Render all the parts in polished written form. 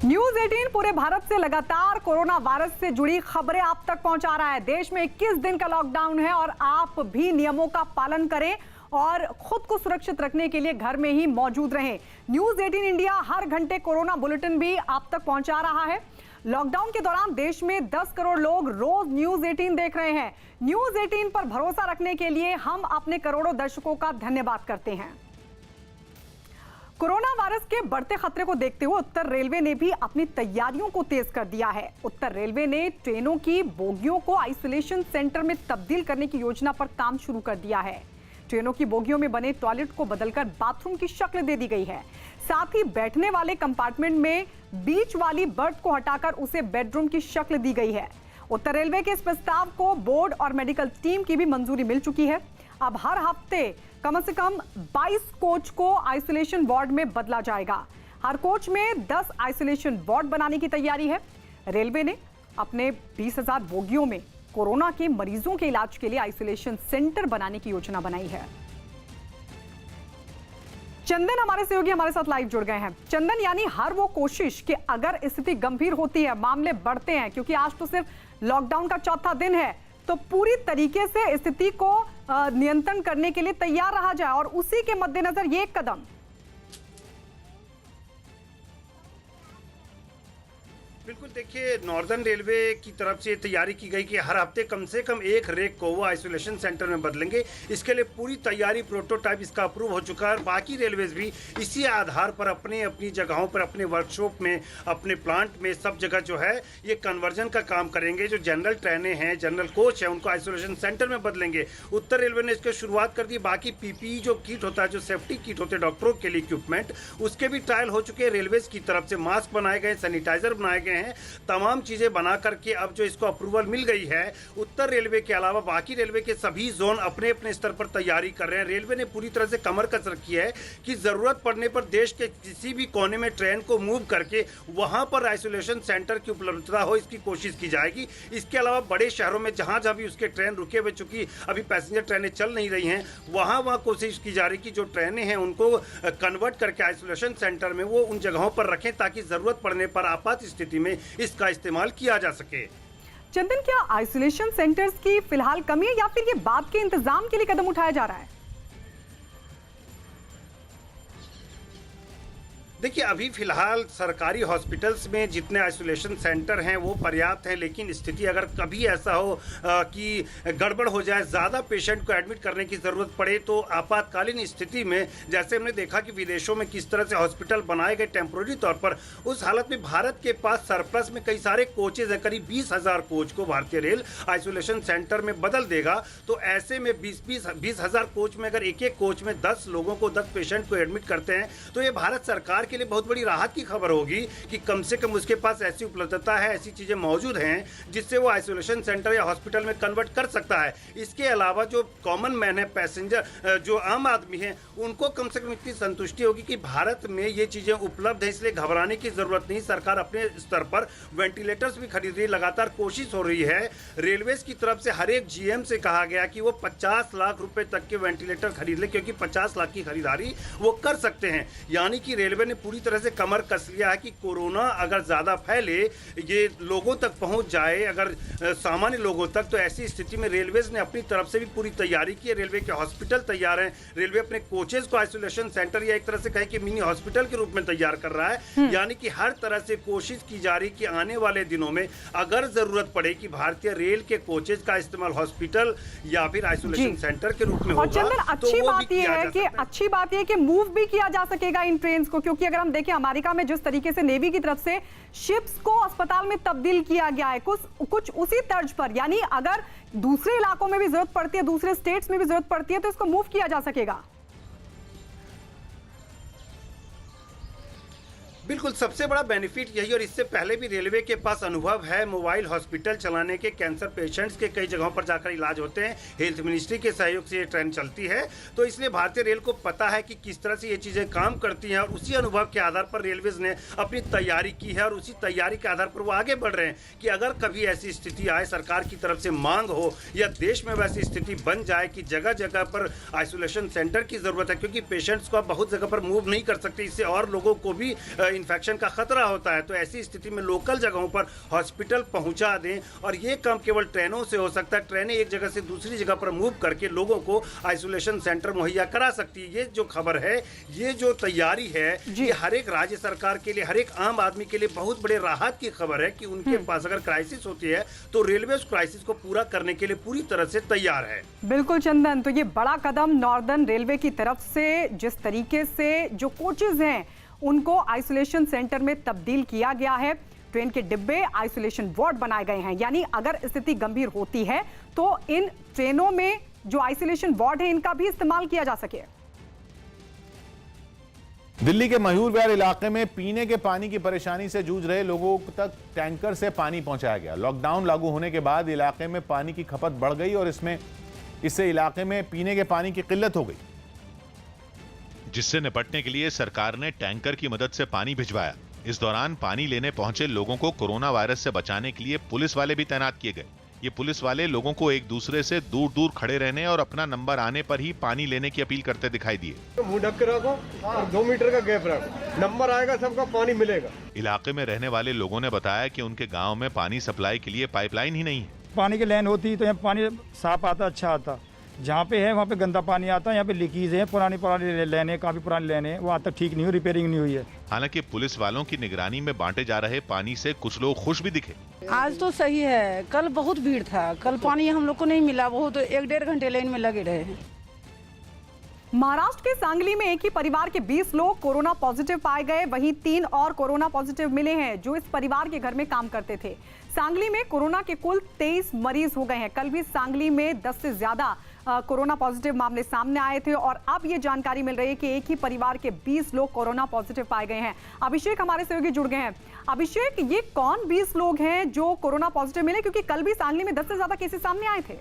News 18 पूरे भारत से लगातार कोरोना वायरस से जुड़ी खबरें आप तक पहुंचा रहा है। देश में 21 दिन का लॉकडाउन है और आप भी नियमों का पालन करें और खुद को सुरक्षित रखने के लिए घर में ही मौजूद रहें। न्यूज 18 इंडिया हर घंटे कोरोना बुलेटिन भी आप तक पहुंचा रहा है। लॉकडाउन के दौरान देश में 10 करोड़ लोग रोज न्यूज 18 देख रहे हैं। न्यूज 18 पर भरोसा रखने के लिए हम अपने करोड़ों दर्शकों का धन्यवाद करते हैं। कोरोना वायरस के बढ़ते खतरे को देखते हुए उत्तर रेलवे ने भी अपनी तैयारियों को तेज कर दिया है। उत्तर रेलवे ने ट्रेनों की बोगियों को आइसोलेशन सेंटर में तब्दील करने की योजना पर काम शुरू कर दिया है। ट्रेनों की बोगियों में बने टॉयलेट को बदलकर बाथरूम की शक्ल दे दी गई है। साथ ही बैठने वाले कंपार्टमेंट में बीच वाली बर्थ को हटाकर उसे बेडरूम की शक्ल दी गई है। उत्तर रेलवे के इस प्रस्ताव को बोर्ड और मेडिकल टीम की भी मंजूरी मिल चुकी है। अब हर हफ्ते कम से कम 22 कोच को आइसोलेशन वार्ड में बदला जाएगा। हर कोच में 10 आइसोलेशन वार्ड बनाने की तैयारी है। रेलवे ने अपने 20,000 बोगियों में कोरोना के मरीजों के इलाज के लिए आइसोलेशन सेंटर बनाने की योजना बनाई है। चंदन हमारे सहयोगी हमारे साथ लाइव जुड़ गए हैं। चंदन, यानी हर वो कोशिश कि अगर स्थिति गंभीर होती है, मामले बढ़ते हैं, क्योंकि आज तो सिर्फ लॉकडाउन का चौथा दिन है, तो पूरी तरीके से स्थिति को नियंत्रण करने के लिए तैयार रहा जाए और उसी के मद्देनजर ये कदम। बिल्कुल, देखिए, नॉर्दर्न रेलवे की तरफ से तैयारी की गई कि हर हफ्ते कम से कम एक रेक को वो आइसोलेशन सेंटर में बदलेंगे। इसके लिए पूरी तैयारी, प्रोटोटाइप इसका अप्रूव हो चुका है और बाकी रेलवेज भी इसी आधार पर अपने अपनी जगहों पर, अपने वर्कशॉप में, अपने प्लांट में, सब जगह जो है ये कन्वर्जन का काम करेंगे। जो जनरल ट्रेनें हैं, जनरल कोच है, उनको आइसोलेशन सेंटर में बदलेंगे। उत्तर रेलवे ने इसकी शुरुआत कर दी। बाकी पीपीई जो किट होता है, जो सेफ्टी किट होते हैं डॉक्टरों के लिए इक्विपमेंट, उसके भी ट्रायल हो चुके हैं। रेलवेज की तरफ से मास्क बनाए गए, सैनिटाइजर बनाए गए हैं। तमाम चीजें बना करके अब जो इसको अप्रूवल मिल गई है, उत्तर रेलवे के अलावा बाकी रेलवे के सभी जोन अपने अपने स्तर पर तैयारी कर रहे हैं। रेलवे ने पूरी तरह से कमर कस रखी है कि जरूरत पड़ने पर देश के किसी भी कोने में ट्रेन को मूव करके वहां पर आइसोलेशन सेंटर की उपलब्धता हो, इसकी कोशिश की जाएगी। इसके अलावा बड़े शहरों में जहां जहां भी उसके ट्रेन रुके हुए, चूंकि अभी पैसेंजर ट्रेनें चल नहीं रही हैं, वहां कोशिश की जा रही कि जो ट्रेनें हैं उनको कन्वर्ट करके आइसोलेशन सेंटर में वो उन जगहों पर रखें ताकि जरूरत पड़ने पर आपात स्थिति में इसका इस्तेमाल किया जा सके। चंदन, क्या आइसोलेशन सेंटर्स की फिलहाल कमी है या फिर ये बाद के इंतजाम के लिए कदम उठाया जा रहा है? देखिए, अभी फिलहाल सरकारी हॉस्पिटल्स में जितने आइसोलेशन सेंटर हैं वो पर्याप्त हैं, लेकिन स्थिति अगर कभी ऐसा हो कि गड़बड़ हो जाए, ज़्यादा पेशेंट को एडमिट करने की ज़रूरत पड़े, तो आपातकालीन स्थिति में जैसे हमने देखा कि विदेशों में किस तरह से हॉस्पिटल बनाए गए टेम्प्रोरी तौर पर, उस हालत में भारत के पास सरप्लस में कई सारे कोचेज हैं। करीब 20,000 कोच को भारतीय रेल आइसोलेशन सेंटर में बदल देगा। तो ऐसे में 20,000 कोच में अगर एक एक कोच में 10 लोगों को, 10 पेशेंट को एडमिट करते हैं, तो ये भारत सरकार के लिए बहुत बड़ी राहत की खबर होगी कि कम से कम उसके पास ऐसी उपलब्धता है, ऐसी चीजें मौजूद हैं जिससे वो आइसोलेशन सेंटर या हॉस्पिटल में कन्वर्ट कर सकता है। इसके अलावा जो कॉमन मैन है, पैसेंजर, जो आम आदमी है, उनको कम से कम इतनी संतुष्टि होगी कि भारत में ये चीजें उपलब्ध है, इसलिए घबराने की जरूरत नहीं। सरकार अपने स्तर पर वेंटिलेटर्स भी खरीद रही है, लगातार कोशिश हो रही है। रेलवेज की तरफ से हर एक जीएम से कहा गया कि वो 50 लाख रुपए तक के वेंटिलेटर खरीद ले, क्योंकि 50 लाख की खरीदारी वो कर सकते हैं। यानी कि रेलवे ने पूरी तरह से कमर कस लिया है कि कोरोना अगर ज्यादा फैले, ये लोगों तक पहुंच जाए, अगर सामान्य लोगों तक, तो ऐसी स्थिति में रेलवेज ने अपनी तरफ से भी पूरी तैयारी की है। रेलवे के हॉस्पिटल तैयार हैं। रेलवे अपने कोचेज को आइसोलेशन सेंटर या एक तरह से कहे कि मिनी हॉस्पिटल के रूप में तैयार कर रहा है। यानी कि हर तरह से कोशिश की जा रही कि आने वाले दिनों में अगर जरूरत पड़े कि भारतीय रेल के कोचेज का इस्तेमाल हॉस्पिटल या फिर आइसोलेशन सेंटर के रूप में होगा। और चंदन, अच्छी बात यह है कि मूव भी किया जा सकेगा इन ट्रेन को, क्योंकि अगर हम देखें अमेरिका में जिस तरीके से नेवी की तरफ से शिप्स को अस्पताल में तब्दील किया गया है, कुछ उसी तर्ज पर, यानी अगर दूसरे इलाकों में भी जरूरत पड़ती है, दूसरे स्टेट्स में भी जरूरत पड़ती है, तो इसको मूव किया जा सकेगा। बिल्कुल, सबसे बड़ा बेनिफिट यही, और इससे पहले भी रेलवे के पास अनुभव है मोबाइल हॉस्पिटल चलाने के। कैंसर पेशेंट्स के कई जगहों पर जाकर इलाज होते हैं, हेल्थ मिनिस्ट्री के सहयोग से ये ट्रेन चलती है। तो इसलिए भारतीय रेल को पता है कि किस तरह से ये चीज़ें काम करती हैं, और उसी अनुभव के आधार पर रेलवेज ने अपनी तैयारी की है और उसी तैयारी के आधार पर वो आगे बढ़ रहे हैं कि अगर कभी ऐसी स्थिति आए, सरकार की तरफ से मांग हो या देश में वैसी स्थिति बन जाए कि जगह जगह पर आइसोलेशन सेंटर की ज़रूरत है, क्योंकि पेशेंट्स को आप बहुत जगह पर मूव नहीं कर सकते, इससे और लोगों को भी इन्फेक्शन का खतरा होता है, तो ऐसी स्थिति में लोकल जगहों पर हॉस्पिटल पहुंचा दें। और ये काम केवल ट्रेनों से हो सकता है। ट्रेनें एक जगह से दूसरी जगह पर मूव करके लोगों को आइसोलेशन सेंटर मुहैया करा सकती है। ये जो खबर है, ये जो तैयारी है, ये हर एक राज्य सरकार के लिए, हर एक आम आदमी के लिए बहुत बड़े राहत की खबर है कि उनके पास अगर क्राइसिस होती है तो रेलवे उस क्राइसिस को पूरा करने के लिए पूरी तरह से तैयार है। बिल्कुल चंदन, तो ये बड़ा कदम नॉर्दर्न रेलवे की तरफ से, जिस तरीके से जो कोचेज हैं उनको आइसोलेशन सेंटर में तब्दील किया गया है, ट्रेन के डिब्बे आइसोलेशन वार्ड बनाए गए हैं, यानी अगर स्थिति गंभीर होती है तो इन ट्रेनों में जो आइसोलेशन वार्ड है इनका भी इस्तेमाल किया जा सके। दिल्ली के मयूर विहार इलाके में पीने के पानी की परेशानी से जूझ रहे लोगों तक टैंकर से पानी पहुंचाया गया। लॉकडाउन लागू होने के बाद इलाके में पानी की खपत बढ़ गई और इससे इलाके में पीने के पानी की किल्लत हो गई, जिससे निपटने के लिए सरकार ने टैंकर की मदद से पानी भिजवाया। इस दौरान पानी लेने पहुंचे लोगों को कोरोना वायरस से बचाने के लिए पुलिस वाले भी तैनात किए गए। ये पुलिस वाले लोगों को एक दूसरे से दूर दूर खड़े रहने और अपना नंबर आने पर ही पानी लेने की अपील करते दिखाई दिए। मुंह ढक के रखो और 2 मीटर का गैप रखो, नंबर आएगा सबका पानी मिलेगा। इलाके में रहने वाले लोगों ने बताया कि उनके गांव में पानी सप्लाई के लिए पाइपलाइन ही नहीं है। पानी की लाइन होती तो यहाँ पानी साफ आता, अच्छा आता। जहाँ पे है वहाँ पे गंदा पानी आता है, यहाँ पे लीकेज है, पुरानी लाइनें, काफी पुरानी लाइनें, वो आज तक ठीक नहीं हुई, रिपेयरिंग नहीं हुई है। हालांकि पुलिस वालों की निगरानी में बांटे जा रहे पानी से कुछ लोग खुश भी दिखे। आज तो सही है, कल बहुत भीड़ था, कल पानी हम लोग को नहीं मिला, बहुत 1-1.5 घंटे लाइन में लगे रहे हैं। महाराष्ट्र के सांगली में एक ही परिवार के 20 लोग कोरोना पॉजिटिव पाए गए, वहीं 3 और कोरोना पॉजिटिव मिले हैं जो इस परिवार के घर में काम करते थे। सांगली में कोरोना के कुल 23 मरीज हो गए हैं। कल भी सांगली में 10 से ज्यादा कोरोना पॉजिटिव मामले सामने आए थे और अब ये जानकारी मिल रही है कि एक ही परिवार के 20 लोग कोरोना पॉजिटिव पाए गए हैं। अभिषेक हमारे सहयोगी जुड़ गए हैं। अभिषेक, ये कौन 20 लोग हैं जो कोरोना पॉजिटिव मिले, क्योंकि कल भी सांगली में 10 से ज्यादा केसेस सामने आए थे?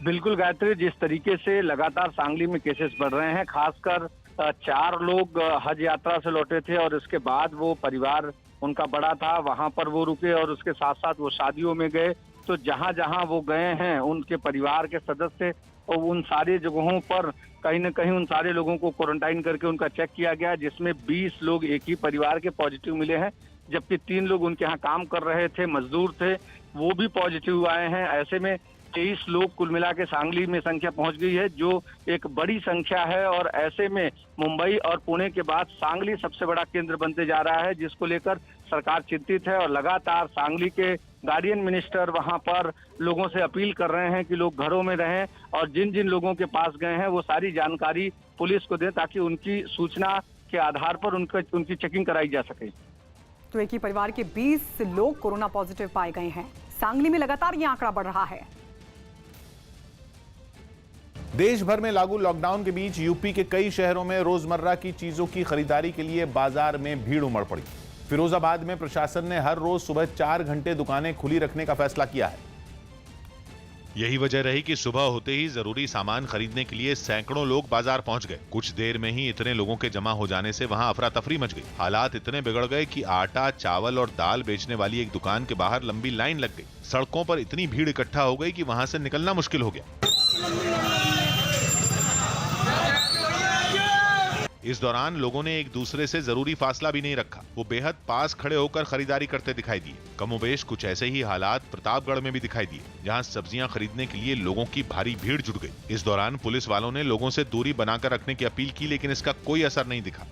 बिल्कुल गायत्री, जिस तरीके से लगातार सांगली में केसेस बढ़ रहे हैं, खासकर 4 लोग हज यात्रा से लौटे थे और इसके बाद वो परिवार उनका बड़ा था, वहां पर वो रुके और उसके साथ साथ वो शादियों में गए। तो जहां जहां वो गए हैं उनके परिवार के सदस्य और उन सारी जगहों पर कहीं न कहीं उन सारे लोगों को क्वारंटाइन करके उनका चेक किया गया, जिसमें 20 लोग एक ही परिवार के पॉजिटिव मिले हैं, जबकि 3 लोग उनके यहाँ काम कर रहे थे, मजदूर थे, वो भी पॉजिटिव आए हैं। ऐसे में 23 लोग कुल मिला के सांगली में संख्या पहुंच गई है, जो एक बड़ी संख्या है। और ऐसे में मुंबई और पुणे के बाद सांगली सबसे बड़ा केंद्र बनते जा रहा है, जिसको लेकर सरकार चिंतित है और लगातार सांगली के गार्डियन मिनिस्टर वहां पर लोगों से अपील कर रहे हैं कि लोग घरों में रहें और जिन जिन लोगों के पास गए हैं वो सारी जानकारी पुलिस को दें ताकि उनकी सूचना के आधार पर उनकी चेकिंग कराई जा सके। तो एक ही परिवार के 20 लोग कोरोना पॉजिटिव पाए गए हैं। सांगली में लगातार ये आंकड़ा बढ़ रहा है। देश भर में लागू लॉकडाउन के बीच यूपी के कई शहरों में रोजमर्रा की चीजों की खरीदारी के लिए बाजार में भीड़ उमड़ पड़ी। फिरोजाबाद में प्रशासन ने हर रोज सुबह 4 घंटे दुकानें खुली रखने का फैसला किया है। यही वजह रही कि सुबह होते ही जरूरी सामान खरीदने के लिए सैकड़ों लोग बाजार पहुंच गए। कुछ देर में ही इतने लोगों के जमा हो जाने से वहां अफरा तफरी मच गई। हालात इतने बिगड़ गए कि आटा, चावल और दाल बेचने वाली एक दुकान के बाहर लंबी लाइन लग गई। सड़कों पर इतनी भीड़ इकट्ठा हो गई कि वहां से निकलना मुश्किल हो गया। इस दौरान लोगों ने एक दूसरे से जरूरी फासला भी नहीं रखा। वो बेहद पास खड़े होकर खरीदारी करते दिखाई दिए। कमोबेश कुछ ऐसे ही हालात प्रतापगढ़ में भी दिखाई दिए, जहां सब्जियां खरीदने के लिए लोगों की भारी भीड़ जुट गई। इस दौरान पुलिस वालों ने लोगों से दूरी बनाकर रखने की अपील की, लेकिन इसका कोई असर नहीं दिखा।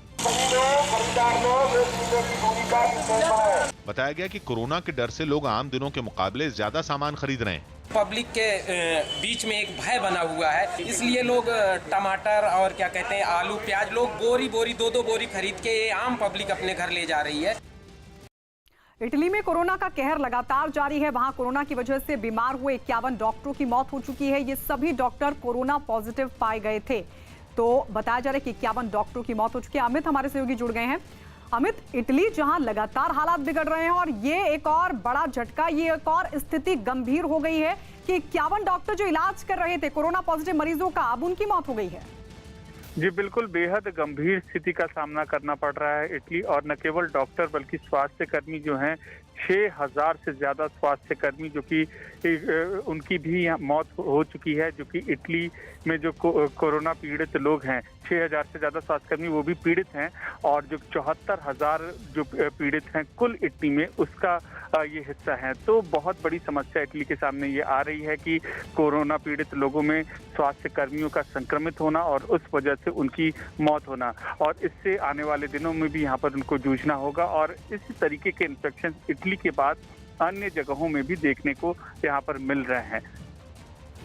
बताया गया कि कोरोना के डर से लोग आम दिनों के मुकाबले ज्यादा सामान खरीद रहे हैं। पब्लिक के बीच में एक भय बना हुआ है, इसलिए लोग टमाटर और क्या कहते हैं आलू, प्याज, लोग बोरी 2-2 बोरी खरीद के आम पब्लिक अपने घर ले जा रही है। इटली में कोरोना का कहर लगातार जारी है। वहां कोरोना की वजह से बीमार हुए 51 डॉक्टरों की मौत हो चुकी है। ये सभी डॉक्टर कोरोना पॉजिटिव पाए गए थे। तो बताया जा रहा है कि 51 डॉक्टरों की मौत हो चुकी है। अमित हमारे सहयोगी जुड़ गए हैं। अमित, इटली जहां लगातार हालात बिगड़ रहे हैं और ये एक और बड़ा झटका, ये एक और स्थिति गंभीर हो गई है कि 51 डॉक्टर जो इलाज कर रहे थे कोरोना पॉजिटिव मरीजों का, अब उनकी मौत हो गई है। जी बिल्कुल, बेहद गंभीर स्थिति का सामना करना पड़ रहा है इटली। और न केवल डॉक्टर बल्कि स्वास्थ्य कर्मी जो हैं 6,000 से ज्यादा स्वास्थ्य कर्मी जो कि उनकी भी यहाँ मौत हो चुकी है, जो कि इटली में जो कोरोना पीड़ित लोग हैं 6,000 से ज्यादा स्वास्थ्यकर्मी वो भी पीड़ित हैं, और जो 74,000 जो पीड़ित हैं कुल इटली में उसका ये हिस्सा है। तो बहुत बड़ी समस्या इटली के सामने ये आ रही है कि कोरोना पीड़ित लोगों में स्वास्थ्य कर्मियों का संक्रमित होना और उस वजह से उनकी मौत होना, और इससे आने वाले दिनों में भी यहाँ पर उनको जूझना होगा। और इसी तरीके के इंफेक्शन इटली के बाद अन्य जगहों में भी देखने को यहाँ पर मिल रहे हैं।